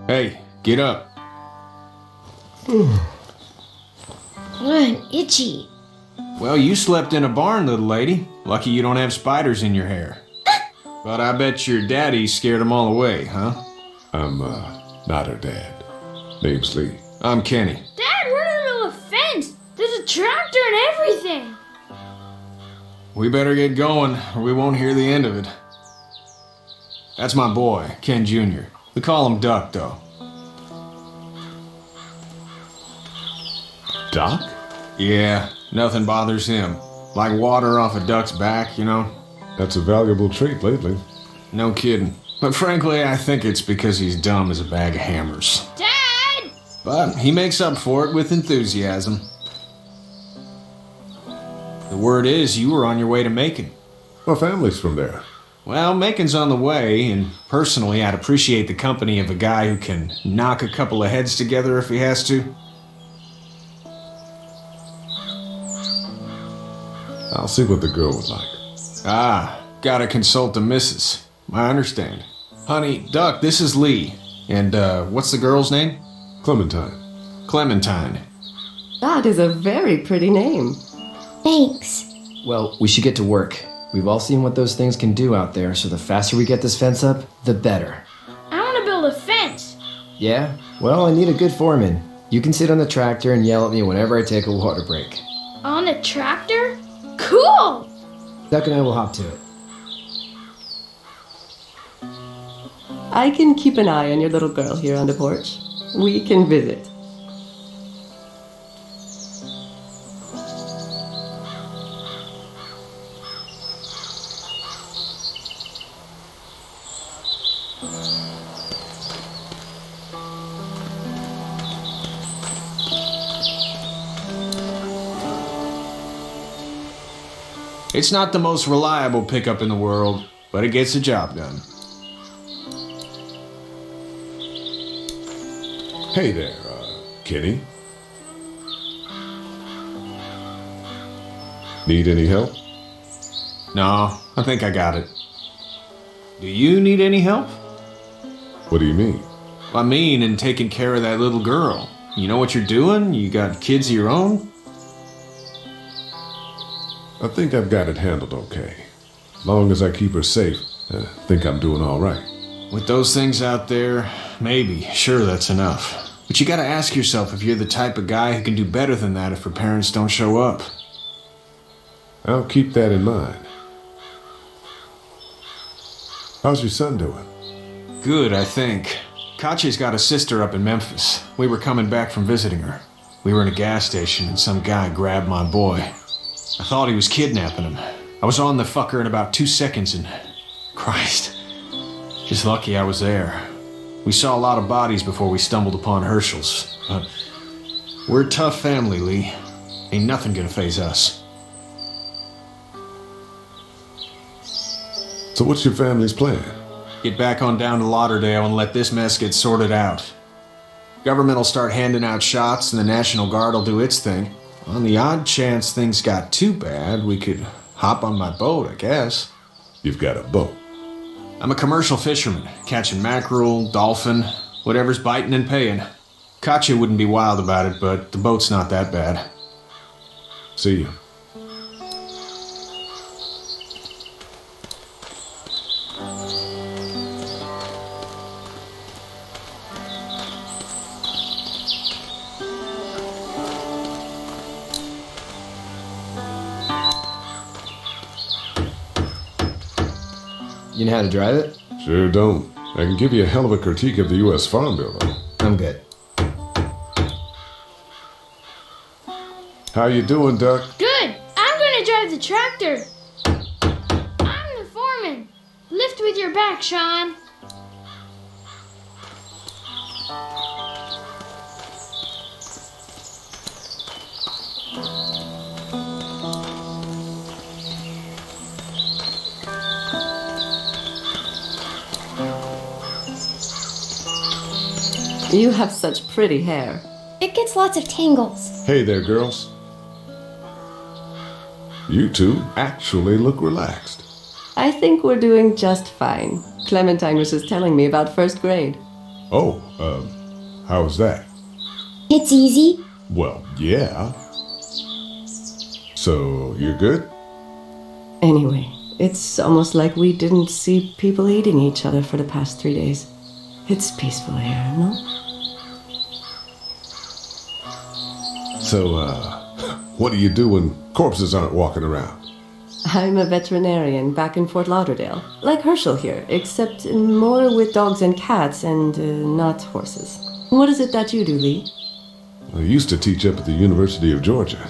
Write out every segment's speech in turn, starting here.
Hey, get up. I'm itchy. Well, you slept in a barn, little lady. Lucky you don't have spiders in your hair. But I bet your daddy scared them all away, huh? I'm, not her dad. Name's Lee. I'm Kenny. Dad, we're in the middle of a fence. There's a tractor and everything. We better get going, or we won't hear the end of it. That's my boy, Ken Jr. We call him Duck, though. Doc? Yeah, nothing bothers him. Like water off a duck's back, you know? That's a valuable trait lately. No kidding. But frankly, I think it's because he's dumb as a bag of hammers. Dad! But he makes up for it with enthusiasm. The word is you were on your way to Macon. My family's from there. Well, Macon's on the way, and personally, I'd appreciate the company of a guy who can knock a couple of heads together if he has to. I'll see what the girl would like. Ah, gotta consult the missus. I understand. Honey, Duck, this is Lee. And, what's the girl's name? Clementine. Clementine. That is a very pretty name. Thanks. Well, we should get to work. We've all seen what those things can do out there, so the faster we get this fence up, the better. I want to build a fence. Yeah? Well, I need a good foreman. You can sit on the tractor and yell at me whenever I take a water break. On the tractor? Cool! Duck and I will hop to it. I can keep an eye on your little girl here on the porch. We can visit. It's not the most reliable pickup in the world, but it gets the job done. Hey there, Kenny. Need any help? No, I think I got it. Do you need any help? What do you mean? I mean, in taking care of that little girl. You know what you're doing? You got kids of your own? I think I've got it handled okay. Long as I keep her safe, I think I'm doing all right. With those things out there, maybe, sure, that's enough. But you gotta ask yourself if you're the type of guy who can do better than that if her parents don't show up. I'll keep that in mind. How's your son doing? Good, I think. Katya's got a sister up in Memphis. We were coming back from visiting her. We were in a gas station and some guy grabbed my boy. I thought he was kidnapping him. I was on the fucker in about 2 seconds and... Christ. Just lucky I was there. We saw a lot of bodies before we stumbled upon Herschel's. But we're a tough family, Lee. Ain't nothing gonna faze us. So what's your family's plan? Get back on down to Lauderdale and let this mess get sorted out. Government will start handing out shots and the National Guard will do its thing. On the odd chance things got too bad, we could hop on my boat, I guess. You've got a boat. I'm a commercial fisherman, catching mackerel, dolphin, whatever's biting and paying. Katya wouldn't be wild about it, but the boat's not that bad. See you. You know how to drive it? Sure don't. I can give you a hell of a critique of the U.S. Farm Bill, though. I'm good. How you doing, Duck? Good! I'm gonna drive the tractor. I'm the foreman. Lift with your back, Shaun. You have such pretty hair. It gets lots of tangles. Hey there, girls. You two actually look relaxed. I think we're doing just fine. Clementine was just telling me about first grade. Oh, how was that? It's easy. Well, yeah. So, you're good? Anyway, it's almost like we didn't see people eating each other for the past 3 days. It's peaceful here, no? So, what do you do when corpses aren't walking around? I'm a veterinarian back in Fort Lauderdale, like Herschel here, except more with dogs and cats and not horses. What is it that you do, Lee? I used to teach up at the University of Georgia.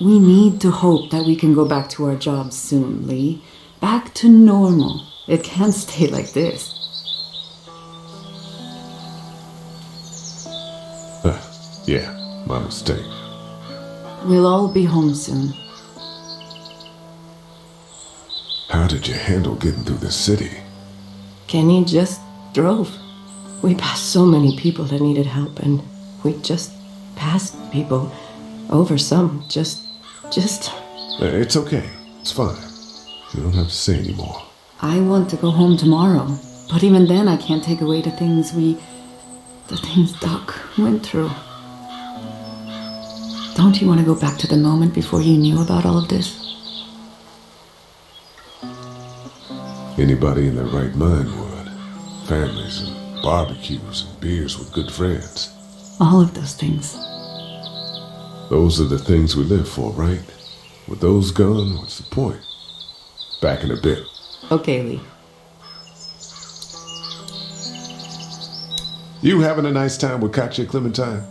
We need to hope that we can go back to our jobs soon, Lee. Back to normal. It can't stay like this. Yeah, my mistake. We'll all be home soon. How did you handle getting through the city? Kenny just drove. We passed so many people that needed help, and we just passed people over some. Just. It's okay. It's fine. You don't have to say anymore. I want to go home tomorrow, but even then I can't take away the things Doc went through. Don't you want to go back to the moment before you knew about all of this? Anybody in their right mind would. Families and barbecues and beers with good friends. All of those things. Those are the things we live for, right? With those gone, what's the point? Back in a bit. Okay, Lee. You having a nice time with Katya, Clementine?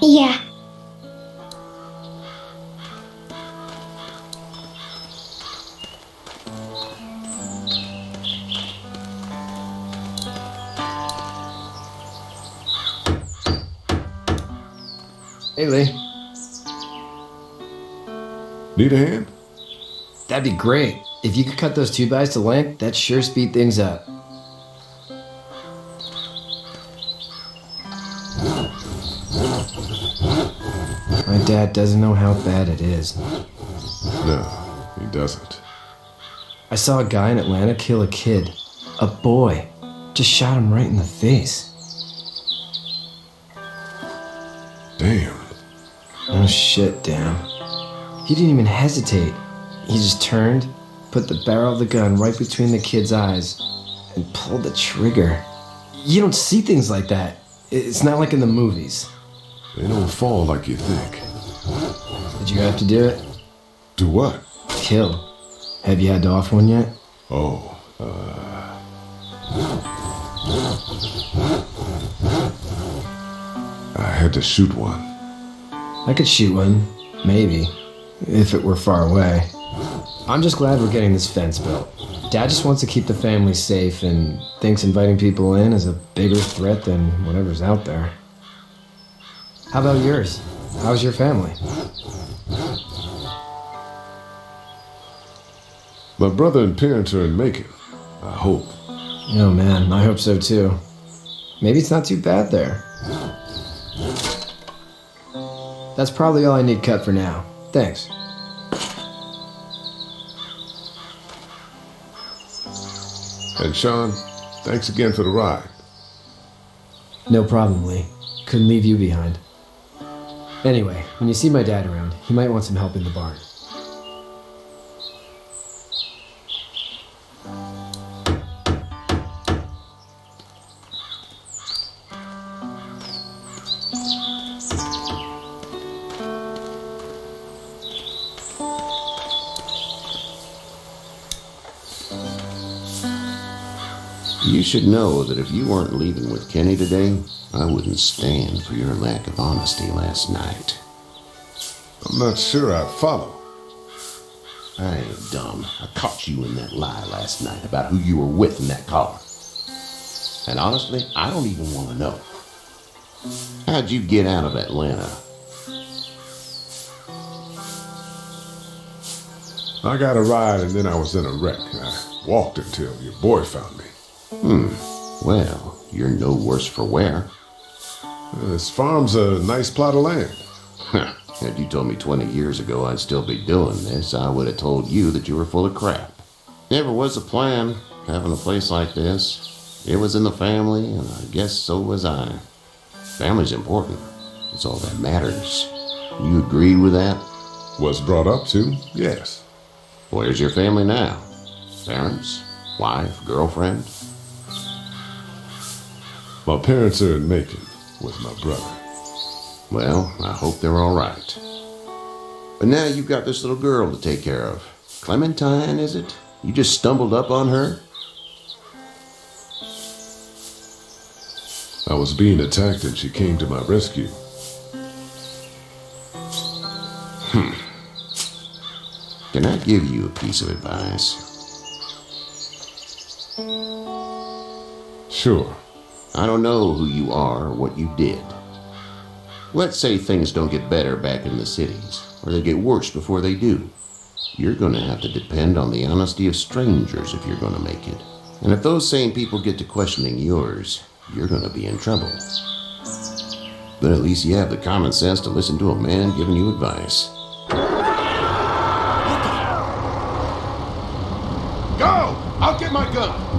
Yeah. Hey, Lee. Need a hand? That'd be great. If you could cut those 2x to length, that'd sure speed things up. My dad doesn't know how bad it is. No, he doesn't. I saw a guy in Atlanta kill a kid. A boy. Just shot him right in the face. Damn. Oh shit, damn. He didn't even hesitate. He just turned, put the barrel of the gun right between the kid's eyes, and pulled the trigger. You don't see things like that. It's not like in the movies. They don't fall like you think. Did you have to do it? Do what? Kill. Have you had to offer one yet? Oh, I had to shoot one. I could shoot one. Maybe. If it were far away. I'm just glad we're getting this fence built. Dad just wants to keep the family safe and thinks inviting people in is a bigger threat than whatever's out there. How about yours? How's your family? My brother and parents are in Macon. I hope. Oh man, I hope so too. Maybe it's not too bad there. That's probably all I need cut for now. Thanks. And Shaun, thanks again for the ride. No problem, Lee. Couldn't leave you behind. Anyway, when you see my dad around, he might want some help in the barn. You should know that if you weren't leaving with Kenny today, I wouldn't stand for your lack of honesty last night. I'm not sure I'd follow. I ain't dumb. I caught you in that lie last night about who you were with in that car. And honestly, I don't even want to know. How'd you get out of Atlanta? I got a ride and then I was in a wreck. I walked until your boy found me. Well, you're no worse for wear. This farm's a nice plot of land. Had you told me 20 years ago I'd still be doing this, I would have told you that you were full of crap. Never was a plan, having a place like this. It was in the family, and I guess so was I. Family's important. It's all that matters. You agree with that? Was brought up to, yes. Where's your family now? Parents? Wife? Girlfriend? My parents are in Macon with my brother. Well, I hope they're all right. But now you've got this little girl to take care of. Clementine, is it? You just stumbled up on her? I was being attacked and she came to my rescue. Can I give you a piece of advice? Sure. I don't know who you are or what you did. Let's say things don't get better back in the cities, or they get worse before they do. You're going to have to depend on the honesty of strangers if you're going to make it. And if those same people get to questioning yours, you're going to be in trouble. But at least you have the common sense to listen to a man giving you advice. Go! I'll get my gun!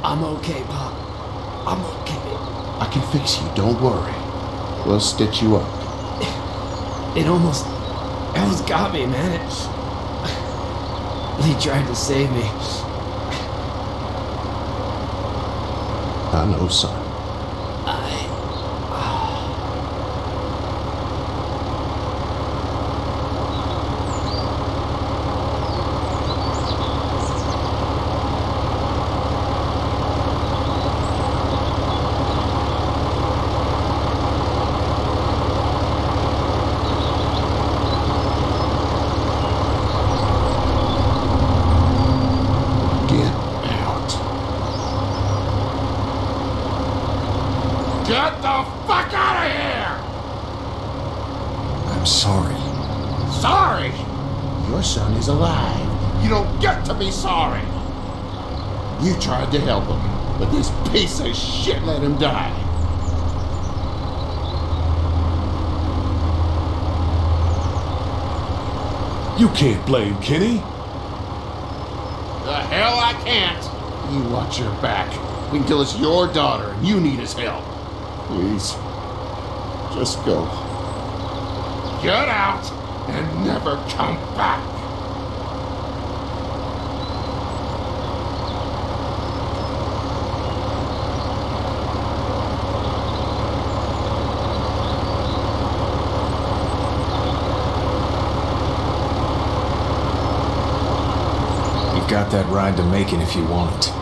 I'm okay, Pop. I'm okay. I can fix you, don't worry. We'll stitch you up. It almost got me, man. Lee tried to save me. I know, son. Get the fuck out of here! I'm sorry. Sorry? Your son is alive. You don't get to be sorry. You tried to help him, but this piece of shit let him die. You can't blame Kenny. The hell I can't. You watch your back. Wait until it's your daughter and you need his help. Please, just go. Get out and never come back. You've got that ride to Macon if you want it.